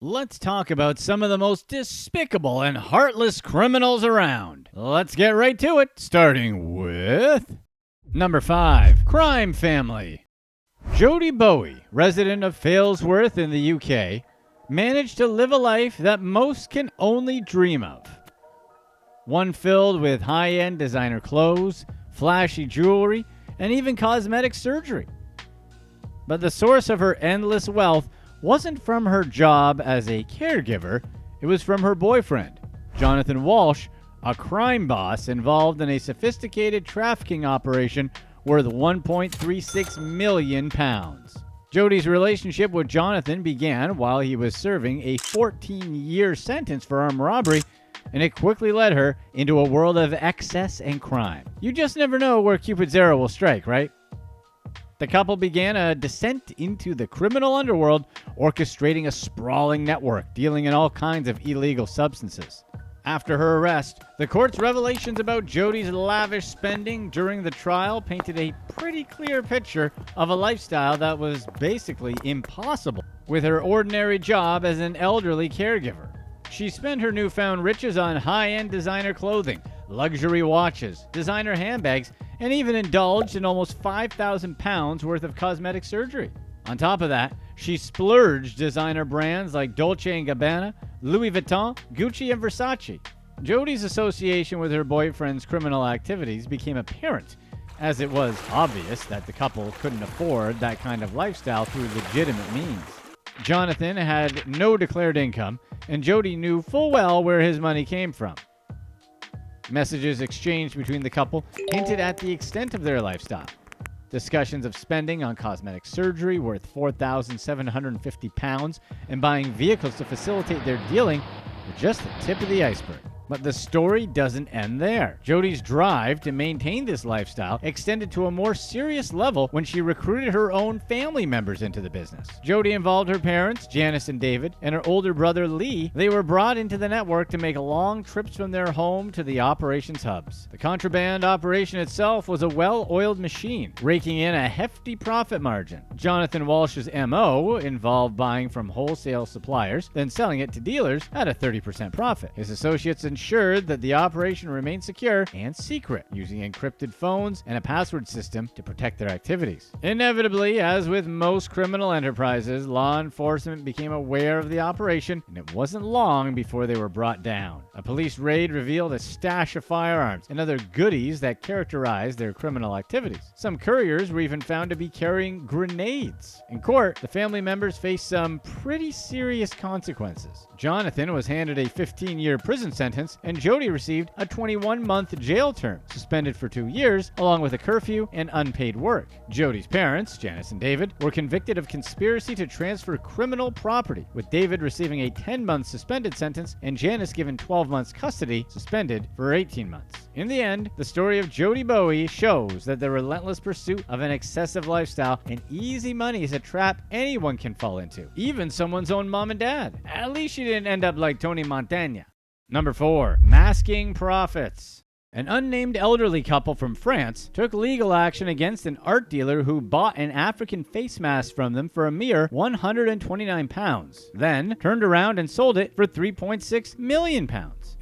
Let's talk about some of the most despicable and heartless criminals around. Let's get right to it, starting with number 5, Crime Family. Jodie Bowie, resident of Failsworth in the UK, managed to live a life that most can only dream of. One filled with high-end designer clothes, flashy jewelry, and even cosmetic surgery. But the source of her endless wealth wasn't from her job as a caregiver, it was from her boyfriend, Jonathan Walsh, a crime boss involved in a sophisticated trafficking operation worth £1.36 million. Jodie's relationship with Jonathan began while he was serving a 14-year sentence for armed robbery, and it quickly led her into a world of excess and crime. You just never know where Cupid's arrow will strike, right? The couple began a descent into the criminal underworld, orchestrating a sprawling network dealing in all kinds of illegal substances. After her arrest, the court's revelations about Jodie's lavish spending during the trial painted a pretty clear picture of a lifestyle that was basically impossible with her ordinary job as an elderly caregiver. She spent her newfound riches on high-end designer clothing, luxury watches, designer handbags, and even indulged in almost £5,000 worth of cosmetic surgery. On top of that, she splurged designer brands like Dolce & Gabbana, Louis Vuitton, Gucci, and Versace. Jodie's association with her boyfriend's criminal activities became apparent, as it was obvious that the couple couldn't afford that kind of lifestyle through legitimate means. Jonathan had no declared income, and Jodie knew full well where his money came from. Messages exchanged between the couple hinted at the extent of their lifestyle. Discussions of spending on cosmetic surgery worth £4,750 and buying vehicles to facilitate their dealing were just the tip of the iceberg. But the story doesn't end there. Jodie's drive to maintain this lifestyle extended to a more serious level when she recruited her own family members into the business. Jodie involved her parents, Janice and David, and her older brother, Lee. They were brought into the network to make long trips from their home to the operations hubs. The contraband operation itself was a well-oiled machine, raking in a hefty profit margin. Jonathan Walsh's MO involved buying from wholesale suppliers, then selling it to dealers at a 30% profit. His associates ensured that the operation remained secure and secret, using encrypted phones and a password system to protect their activities. Inevitably, as with most criminal enterprises, law enforcement became aware of the operation, and it wasn't long before they were brought down. A police raid revealed a stash of firearms and other goodies that characterized their criminal activities. Some couriers were even found to be carrying grenades. In court, the family members faced some pretty serious consequences. Jonathan was handed a 15-year prison sentence, and Jodie received a 21-month jail term, suspended for 2 years, along with a curfew and unpaid work. Jodie's parents, Janice and David, were convicted of conspiracy to transfer criminal property, with David receiving a 10-month suspended sentence and Janice given 12 months custody, suspended for 18 months. In the end, the story of Jodie Bowie shows that the relentless pursuit of an excessive lifestyle and easy money is a trap anyone can fall into, even someone's own mom and dad. At least she didn't end up like Tony Montana. Number 4, masking profits. An unnamed elderly couple from France took legal action against an art dealer who bought an African face mask from them for a mere £129, then turned around and sold it for £3.6 million.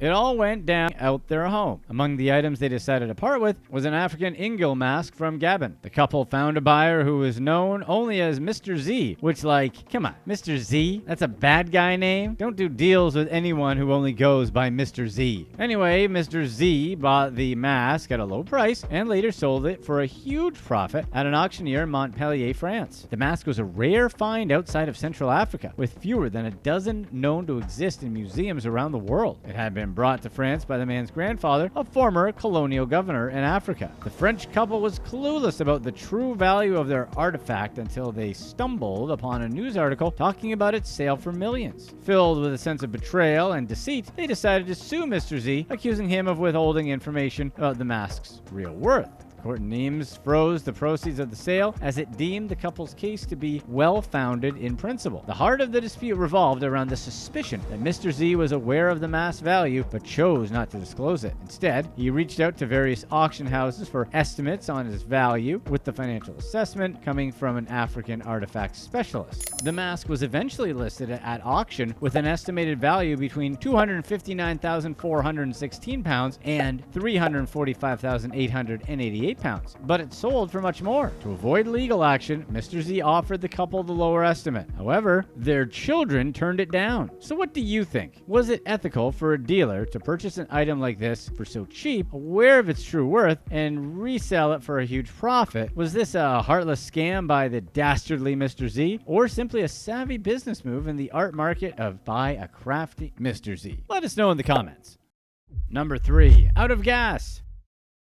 It all went down out their home. Among the items they decided to part with was an African Ngil mask from Gabon. The couple found a buyer who was known only as Mr. Z, which, like, come on, Mr. Z? That's a bad guy name? Don't do deals with anyone who only goes by Mr. Z. Anyway, Mr. Z bought the mask at a low price and later sold it for a huge profit at an auctioneer in Montpellier, France. The mask was a rare find outside of Central Africa, with fewer than a dozen known to exist in museums around the world. It had been brought to France by the man's grandfather, a former colonial governor in Africa. The French couple was clueless about the true value of their artifact until they stumbled upon a news article talking about its sale for millions. Filled with a sense of betrayal and deceit, they decided to sue Mr. Z, accusing him of withholding information about the mask's real worth. Court in Nimes froze the proceeds of the sale as it deemed the couple's case to be well-founded in principle. The heart of the dispute revolved around the suspicion that Mr. Z was aware of the mass value but chose not to disclose it. Instead, he reached out to various auction houses for estimates on its value, with the financial assessment coming from an African artifact specialist. The mask was eventually listed at auction with an estimated value between £259,416 and £345,888, but it sold for much more. To avoid legal action, Mr. Z offered the couple the lower estimate. However, their children turned it down. So what do you think? Was it ethical for a dealer to purchase an item like this for so cheap, aware of its true worth, and resell it for a huge profit? Was this a heartless scam by the dastardly Mr. Z, or simply a savvy business move in the art market of buy a crafty Mr. Z? Let us know in the comments. Number 3, out of gas.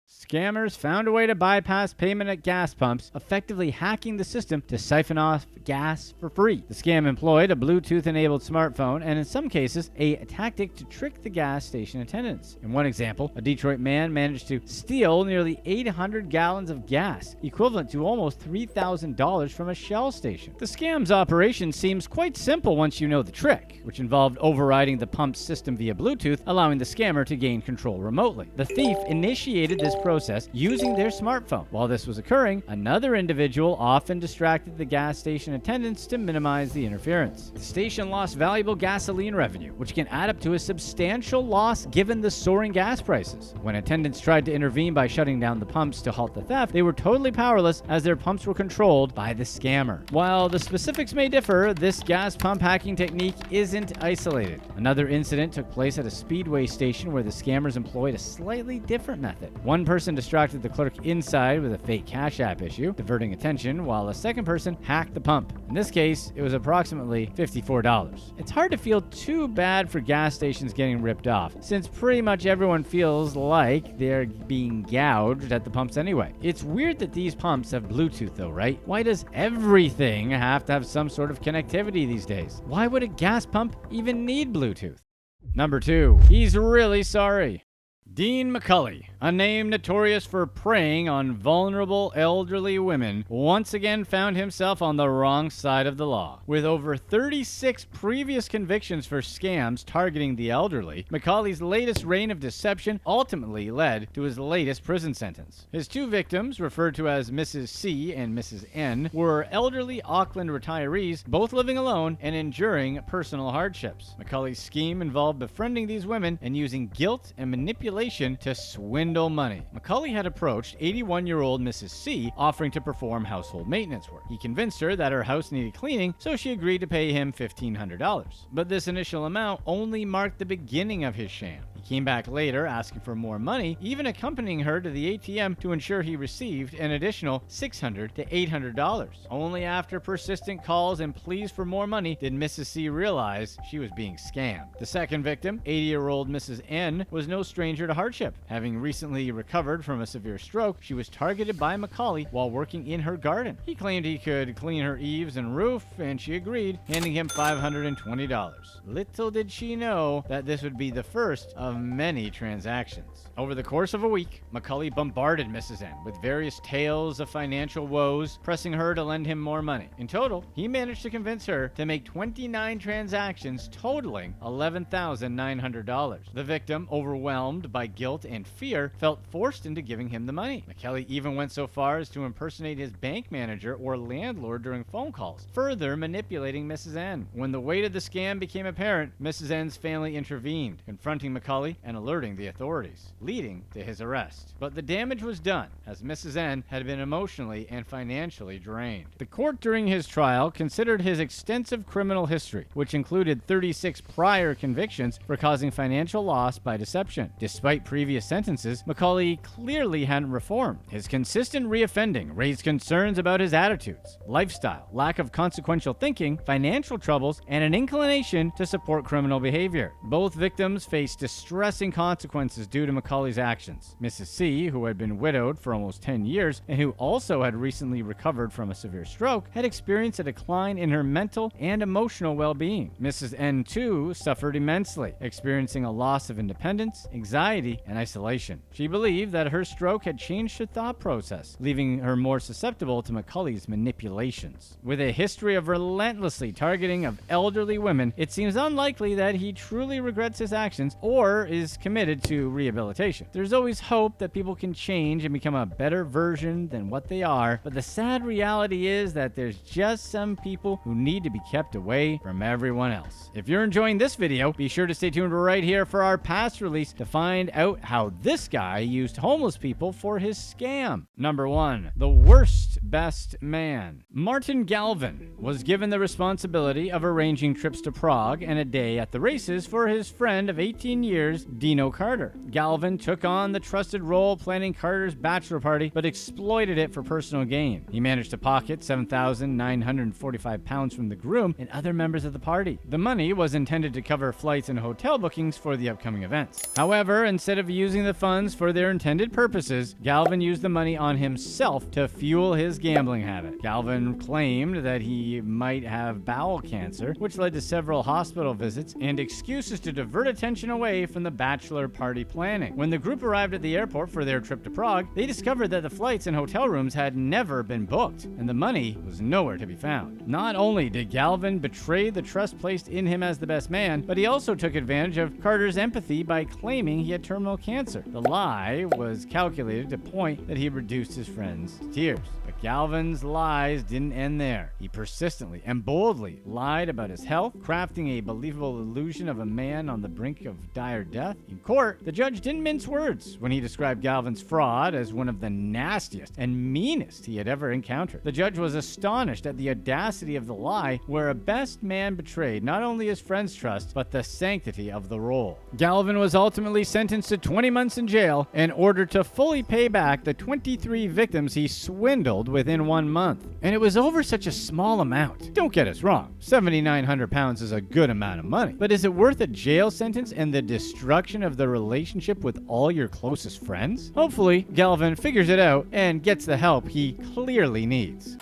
Scammers found a way to bypass payment at gas pumps, effectively hacking the system to siphon off gas for free. The scam employed a Bluetooth-enabled smartphone and, in some cases, a tactic to trick the gas station attendants. In one example, a Detroit man managed to steal nearly 800 gallons of gas, equivalent to almost $3,000 from a Shell station. The scam's operation seems quite simple once you know the trick, which involved overriding the pump's system via Bluetooth, allowing the scammer to gain control remotely. The thief initiated this process using their smartphone. While this was occurring, another individual often distracted the gas station attendants to minimize the interference. The station lost valuable gasoline revenue, which can add up to a substantial loss given the soaring gas prices. When attendants tried to intervene by shutting down the pumps to halt the theft, they were totally powerless as their pumps were controlled by the scammer. While the specifics may differ, this gas pump hacking technique isn't isolated. Another incident took place at a speedway station where the scammers employed a slightly different method. One person distracted the clerk inside with a fake Cash App issue, diverting attention, while a second person hacked the pump. In this case, it was approximately $54. It's hard to feel too bad for gas stations getting ripped off, since pretty much everyone feels like they're being gouged at the pumps anyway. It's weird that these pumps have Bluetooth though, right? Why does everything have to have some sort of connectivity these days? Why would a gas pump even need Bluetooth? Number 2, Hes Really Sorry. Dean McCulley, a name notorious for preying on vulnerable elderly women, once again found himself on the wrong side of the law. With over 36 previous convictions for scams targeting the elderly, McCulley's latest reign of deception ultimately led to his latest prison sentence. His 2 victims, referred to as Mrs. C and Mrs. N, were elderly Auckland retirees, both living alone and enduring personal hardships. McCulley's scheme involved befriending these women and using guilt and manipulation to swindle money. McCulley had approached 81-year-old Mrs. C, offering to perform household maintenance work. He convinced her that her house needed cleaning, so she agreed to pay him $1,500. But this initial amount only marked the beginning of his sham. He came back later asking for more money, even accompanying her to the ATM to ensure he received an additional $600 to $800. Only after persistent calls and pleas for more money did Mrs. C realize she was being scammed. The second victim, 80-year-old Mrs. N, was no stranger to hardship. Having recently recovered from a severe stroke, she was targeted by McCulley while working in her garden. He claimed he could clean her eaves and roof, and she agreed, handing him $520. Little did she know that this would be the first of many transactions. Over the course of a week, McCulley bombarded Mrs. N with various tales of financial woes, pressing her to lend him more money. In total, he managed to convince her to make 29 transactions totaling $11,900. The victim, overwhelmed by guilt and fear, felt forced into giving him the money. McCulley even went so far as to impersonate his bank manager or landlord during phone calls, further manipulating Mrs. N. When the weight of the scam became apparent, Mrs. N's family intervened, confronting McCulley and alerting the authorities, leading to his arrest. But the damage was done, as Mrs. N had been emotionally and financially drained. The court during his trial considered his extensive criminal history, which included 36 prior convictions for causing financial loss by deception. Despite previous sentences, McCulley clearly hadn't reformed. His consistent reoffending raised concerns about his attitudes, lifestyle, lack of consequential thinking, financial troubles, and an inclination to support criminal behavior. Both victims faced distress distressing consequences due to Macaulay's actions. Mrs. C, who had been widowed for almost 10 years and who also had recently recovered from a severe stroke, had experienced a decline in her mental and emotional well-being. Mrs. N, too, suffered immensely, experiencing a loss of independence, anxiety, and isolation. She believed that her stroke had changed her thought process, leaving her more susceptible to Macaulay's manipulations. With a history of relentlessly targeting of elderly women, it seems unlikely that he truly regrets his actions or is committed to rehabilitation. There's always hope that people can change and become a better version than what they are, but the sad reality is that there's just some people who need to be kept away from everyone else. If you're enjoying this video, be sure to stay tuned right here for our past release to find out how this guy used homeless people for his scam. Number 1. The worst best man. Martin Galvin was given the responsibility of arranging trips to Prague and a day at the races for his friend of 18 years, Dino Carter. Galvin took on the trusted role planning Carter's bachelor party, but exploited it for personal gain. He managed to pocket £7,945 from the groom and other members of the party. The money was intended to cover flights and hotel bookings for the upcoming events. However, instead of using the funds for their intended purposes, Galvin used the money on himself to fuel his gambling habit. Galvin claimed that he might have bowel cancer, which led to several hospital visits and excuses to divert attention away from the bachelor party planning. When the group arrived at the airport for their trip to Prague, they discovered that the flights and hotel rooms had never been booked, and the money was nowhere to be found. Not only did Galvin betray the trust placed in him as the best man, but he also took advantage of Carter's empathy by claiming he had terminal cancer. The lie was calculated to point that he reduced his friends to tears. But Galvin's lies didn't end there. He persistently and boldly lied about his health, crafting a believable illusion of a man on the brink of dire death. In court, the judge didn't mince words when he described Galvin's fraud as one of the nastiest and meanest he had ever encountered. The judge was astonished at the audacity of the lie, where a best man betrayed not only his friend's trust, but the sanctity of the role. Galvin was ultimately sentenced to 20 months in jail and ordered to fully pay back the 23 victims he swindled within 1 month. And it was over such a small amount. Don't get us wrong, £7,900 is a good amount of money, but is it worth a jail sentence and the destruction of the relationship with all your closest friends? Hopefully, Galvin figures it out and gets the help he clearly needs.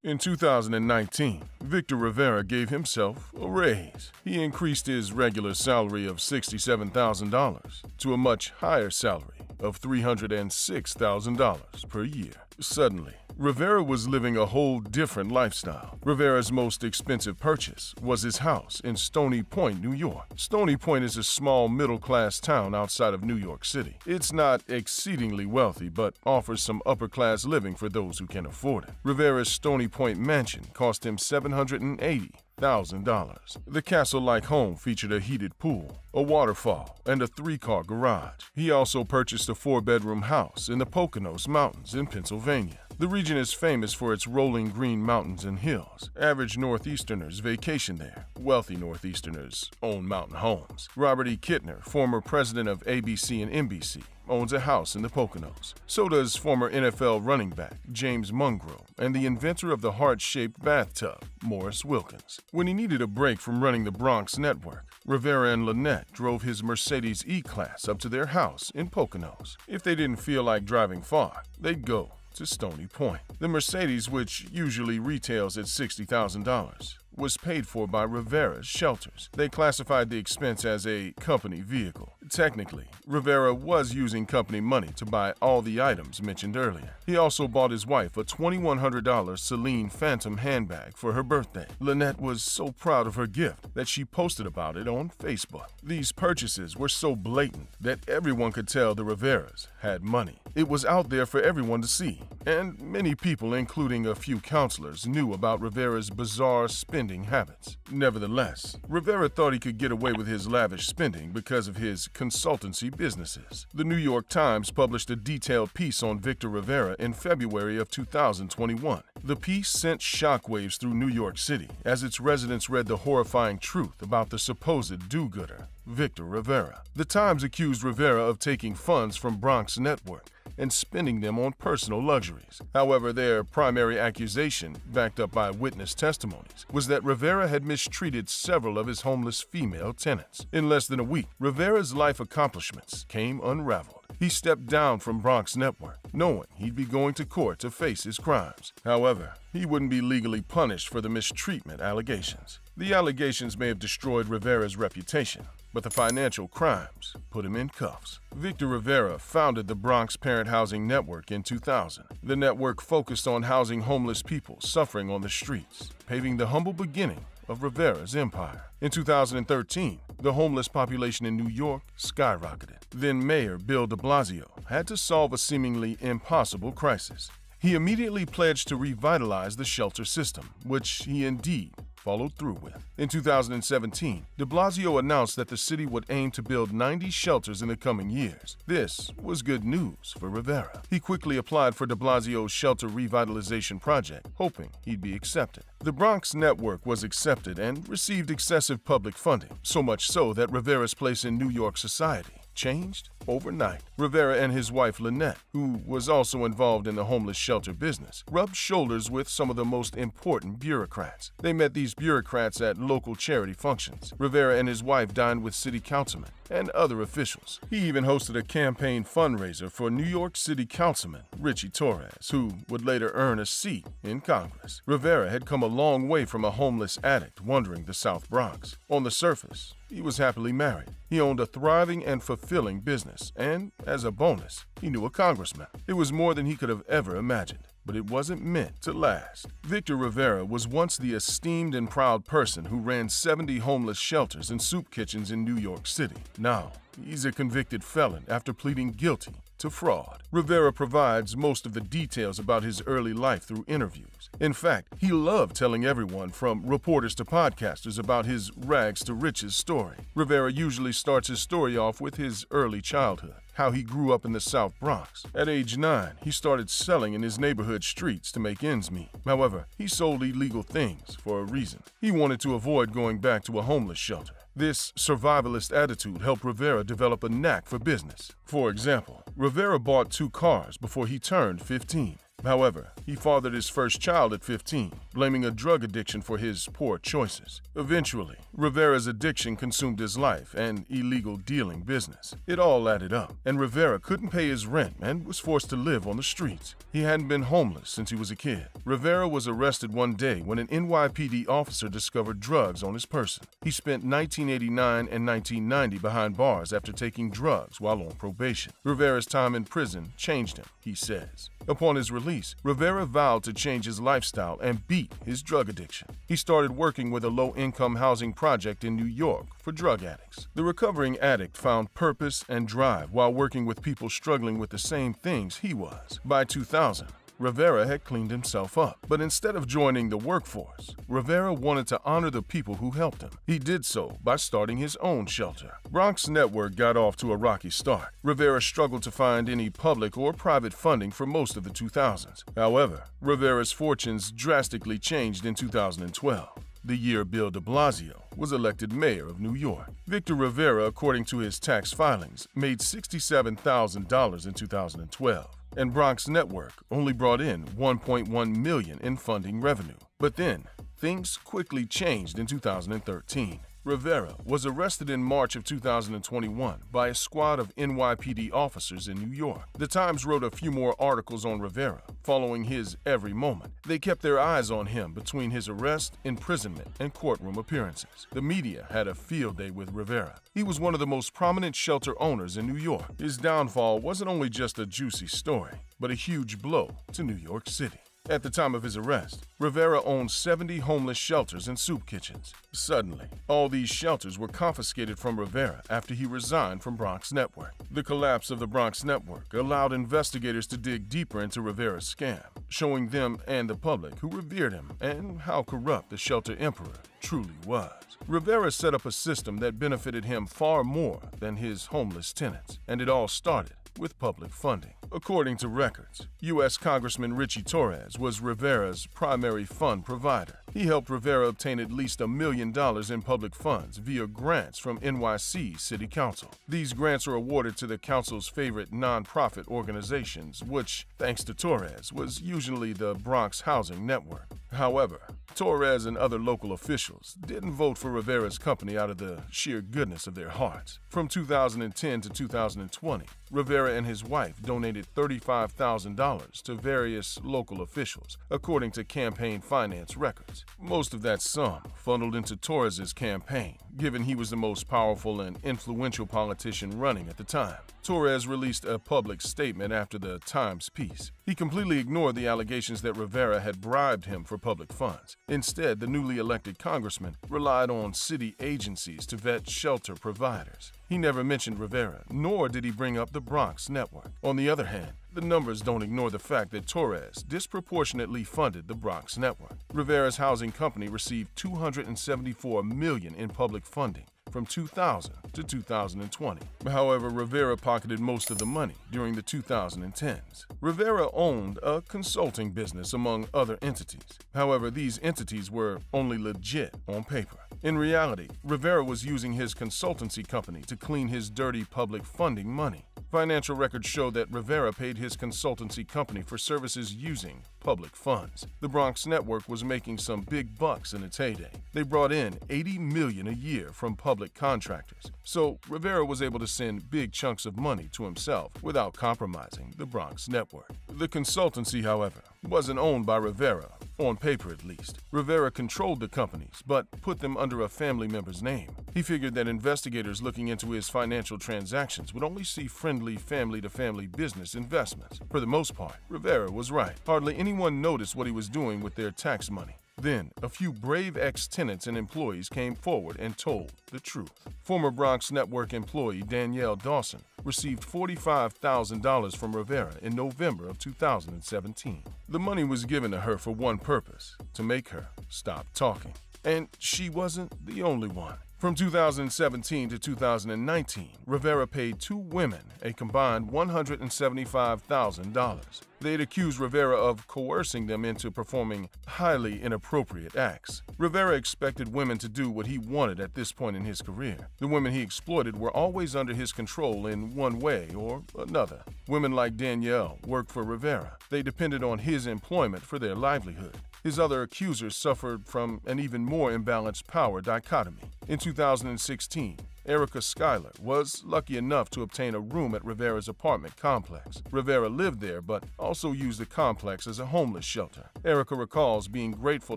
In 2019, Victor Rivera gave himself a raise. He increased his regular salary of $67,000 to a much higher salary of $306,000 per year. Suddenly, Rivera was living a whole different lifestyle. Rivera's most expensive purchase was his house in Stony Point, New York. Stony Point is a small middle-class town outside of New York City. It's not exceedingly wealthy, but offers some upper-class living for those who can afford it. Rivera's Stony Point mansion cost him $780,000. The castle-like home featured a heated pool, a waterfall, and a 3-car garage. He also purchased a 4-bedroom house in the Poconos Mountains in Pennsylvania. The region is famous for its rolling green mountains and hills. Average Northeasterners vacation there. Wealthy Northeasterners own mountain homes. Robert E. Kittner, former president of ABC and NBC, owns a house in the Poconos. So does former NFL running back James Monroe and the inventor of the heart-shaped bathtub, Morris Wilkins. When he needed a break from running the Bronx network, Rivera and Lynette drove his Mercedes E-Class up to their house in Poconos. If they didn't feel like driving far, they'd go to Stony Point. The Mercedes, which usually retails at $60,000, was paid for by Rivera's shelters. They classified the expense as a company vehicle. Technically, Rivera was using company money to buy all the items mentioned earlier. He also bought his wife a $2,100 Celine Phantom handbag for her birthday. Lynette was so proud of her gift that she posted about it on Facebook. These purchases were so blatant that everyone could tell the Riveras had money. It was out there for everyone to see, and many people, including a few counselors, knew about Rivera's bizarre spending habits. Nevertheless, Rivera thought he could get away with his lavish spending because of his consultancy businesses. The New York Times published a detailed piece on Victor Rivera in February of 2021. The piece sent shockwaves through New York City as its residents read the horrifying truth about the supposed do-gooder, Victor Rivera. The Times accused Rivera of taking funds from Bronx Network and spending them on personal luxuries. However, their primary accusation, backed up by witness testimonies, was that Rivera had mistreated several of his homeless female tenants. In less than a week, Rivera's life accomplishments came unraveled. He stepped down from Bronx Network, knowing he'd be going to court to face his crimes. However, he wouldn't be legally punished for the mistreatment allegations. The allegations may have destroyed Rivera's reputation, but the financial crimes put him in cuffs. Victor Rivera founded the Bronx Parent Housing Network in 2000. The network focused on housing homeless people suffering on the streets, paving the humble beginning of Rivera's empire. In 2013, the homeless population in New York skyrocketed. Then Mayor Bill de Blasio had to solve a seemingly impossible crisis. He immediately pledged to revitalize the shelter system, which he indeed followed through with. In 2017, de Blasio announced that the city would aim to build 90 shelters in the coming years. This was good news for Rivera. He quickly applied for de Blasio's shelter revitalization project, hoping he'd be accepted. The Bronx Network was accepted and received excessive public funding, so much so that Rivera's place in New York society changed overnight. Rivera and his wife Lynette, who was also involved in the homeless shelter business, rubbed shoulders with some of the most important bureaucrats. They met these bureaucrats at local charity functions. Rivera and his wife dined with city councilmen and other officials. He even hosted a campaign fundraiser for New York City Councilman Richie Torres, who would later earn a seat in Congress. Rivera had come a long way from a homeless addict wandering the South Bronx. On the surface, he was happily married. He owned a thriving and fulfilling business, and as a bonus, he knew a congressman. It was more than he could have ever imagined, but it wasn't meant to last. Victor Rivera was once the esteemed and proud person who ran 70 homeless shelters and soup kitchens in New York City. Now, he's a convicted felon after pleading guilty to fraud. Rivera provides most of the details about his early life through interviews. In fact, he loved telling everyone from reporters to podcasters about his rags to riches story. Rivera usually starts his story off with his early childhood, how he grew up in the South Bronx. At age 9, he started selling in his neighborhood streets to make ends meet. However, he sold illegal things for a reason. He wanted to avoid going back to a homeless shelter. This survivalist attitude helped Rivera develop a knack for business. For example, Rivera bought 2 cars before he turned 15. However, he fathered his first child at 15, blaming a drug addiction for his poor choices. Eventually, Rivera's addiction consumed his life and illegal dealing business. It all added up, and Rivera couldn't pay his rent and was forced to live on the streets. He hadn't been homeless since he was a kid. Rivera was arrested one day when an NYPD officer discovered drugs on his person. He spent 1989 and 1990 behind bars after taking drugs while on probation. Rivera's time in prison changed him, he says. Upon his release, Rivera vowed to change his lifestyle and beat his drug addiction. He started working with a low-income housing project in New York for drug addicts. The recovering addict found purpose and drive while working with people struggling with the same things he was. By 2000, Rivera had cleaned himself up, but instead of joining the workforce, Rivera wanted to honor the people who helped him. He did so by starting his own shelter. Bronx Network got off to a rocky start. Rivera struggled to find any public or private funding for most of the 2000s. However, Rivera's fortunes drastically changed in 2012. The year Bill de Blasio was elected mayor of New York. Victor Rivera, according to his tax filings, made $67,000 in 2012. And Bronx Network only brought in $1.1 million in funding revenue. But then, things quickly changed in 2013. Rivera was arrested in March of 2021 by a squad of NYPD officers in New York. The Times wrote a few more articles on Rivera, following his every moment. They kept their eyes on him between his arrest, imprisonment, and courtroom appearances. The media had a field day with Rivera. He was one of the most prominent shelter owners in New York. His downfall wasn't only just a juicy story, but a huge blow to New York City. At the time of his arrest, Rivera owned 70 homeless shelters and soup kitchens. Suddenly, all these shelters were confiscated from Rivera after he resigned from Bronx Network. The collapse of the Bronx Network allowed investigators to dig deeper into Rivera's scam, showing them and the public who revered him and how corrupt the shelter emperor truly was. Rivera set up a system that benefited him far more than his homeless tenants, and it all started with public funding. According to records, U.S. Congressman Richie Torres was Rivera's primary fund provider. He helped Rivera obtain at least $1 million in public funds via grants from NYC City Council. These grants are awarded to the council's favorite nonprofit organizations, which, thanks to Torres, was usually the Bronx Housing Network. However, Torres and other local officials didn't vote for Rivera's company out of the sheer goodness of their hearts. From 2010 to 2020, Rivera and his wife donated $35,000 to various local officials, according to campaign finance records. Most of that sum funneled into Torres's campaign, given he was the most powerful and influential politician running at the time. Torres released a public statement after the Times piece. He completely ignored the allegations that Rivera had bribed him for public funds. Instead, the newly elected congressman relied on city agencies to vet shelter providers. He never mentioned Rivera, nor did he bring up the Bronx Network. On the other hand, the numbers don't ignore the fact that Torres disproportionately funded the Bronx Network. Rivera's housing company received $274 million in public funding from 2000 to 2020. However, Rivera pocketed most of the money during the 2010s. Rivera owned a consulting business among other entities. However, these entities were only legit on paper. In reality, Rivera was using his consultancy company to clean his dirty public funding money. Financial records show that Rivera paid his consultancy company for services using public funds. The Bronx Network was making some big bucks in its heyday. They brought in $80 million a year from public contractors. So Rivera was able to send big chunks of money to himself without compromising the Bronx Network. The consultancy, however, wasn't owned by Rivera, on paper at least. Rivera controlled the companies, but put them under a family member's name. He figured that investigators looking into his financial transactions would only see friendly family-to-family business investments. For the most part, Rivera was right. Hardly anyone noticed what he was doing with their tax money. Then, a few brave ex-tenants and employees came forward and told the truth. Former Bronx Network employee Danielle Dawson received $45,000 from Rivera in November of 2017. The money was given to her for one purpose: to make her stop talking. And she wasn't the only one. From 2017 to 2019, Rivera paid two women a combined $175,000. They'd accused Rivera of coercing them into performing highly inappropriate acts. Rivera expected women to do what he wanted at this point in his career. The women he exploited were always under his control in one way or another. Women like Danielle worked for Rivera. They depended on his employment for their livelihood. His other accusers suffered from an even more imbalanced power dichotomy. In 2016, Erica Schuyler was lucky enough to obtain a room at Rivera's apartment complex. Rivera lived there, but also used the complex as a homeless shelter. Erica recalls being grateful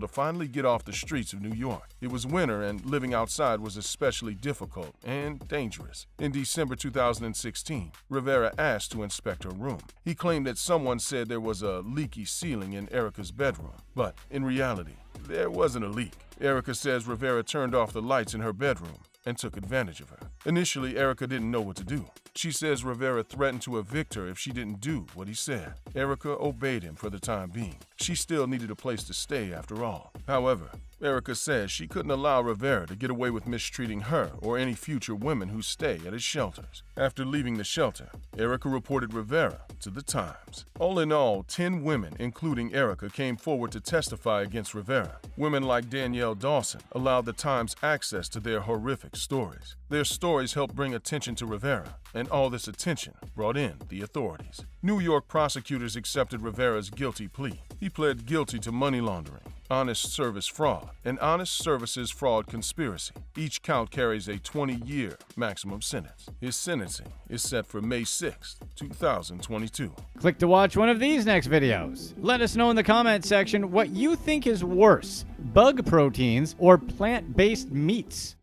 to finally get off the streets of New York. It was winter, and living outside was especially difficult and dangerous. In December 2016, Rivera asked to inspect her room. He claimed that someone said there was a leaky ceiling in Erica's bedroom, but in reality, there wasn't a leak. Erica says Rivera turned off the lights in her bedroom and took advantage of her. Initially, Erica didn't know what to do. She says Rivera threatened to evict her if she didn't do what he said. Erica obeyed him for the time being. She still needed a place to stay after all. However, Erica says she couldn't allow Rivera to get away with mistreating her or any future women who stay at his shelters. After leaving the shelter, Erica reported Rivera to the Times. All in all, 10 women, including Erica, came forward to testify against Rivera. Women like Danielle Dawson allowed the Times access to their horrific stories. Their stories helped bring attention to Rivera, and all this attention brought in the authorities. New York prosecutors accepted Rivera's guilty plea. He pled guilty to money laundering, honest service fraud, and honest services fraud conspiracy. Each count carries a 20-year maximum sentence. His sentencing is set for May 6, 2022. Click to watch one of these next videos. Let us know in the comment section what you think is worse, bug proteins or plant-based meats.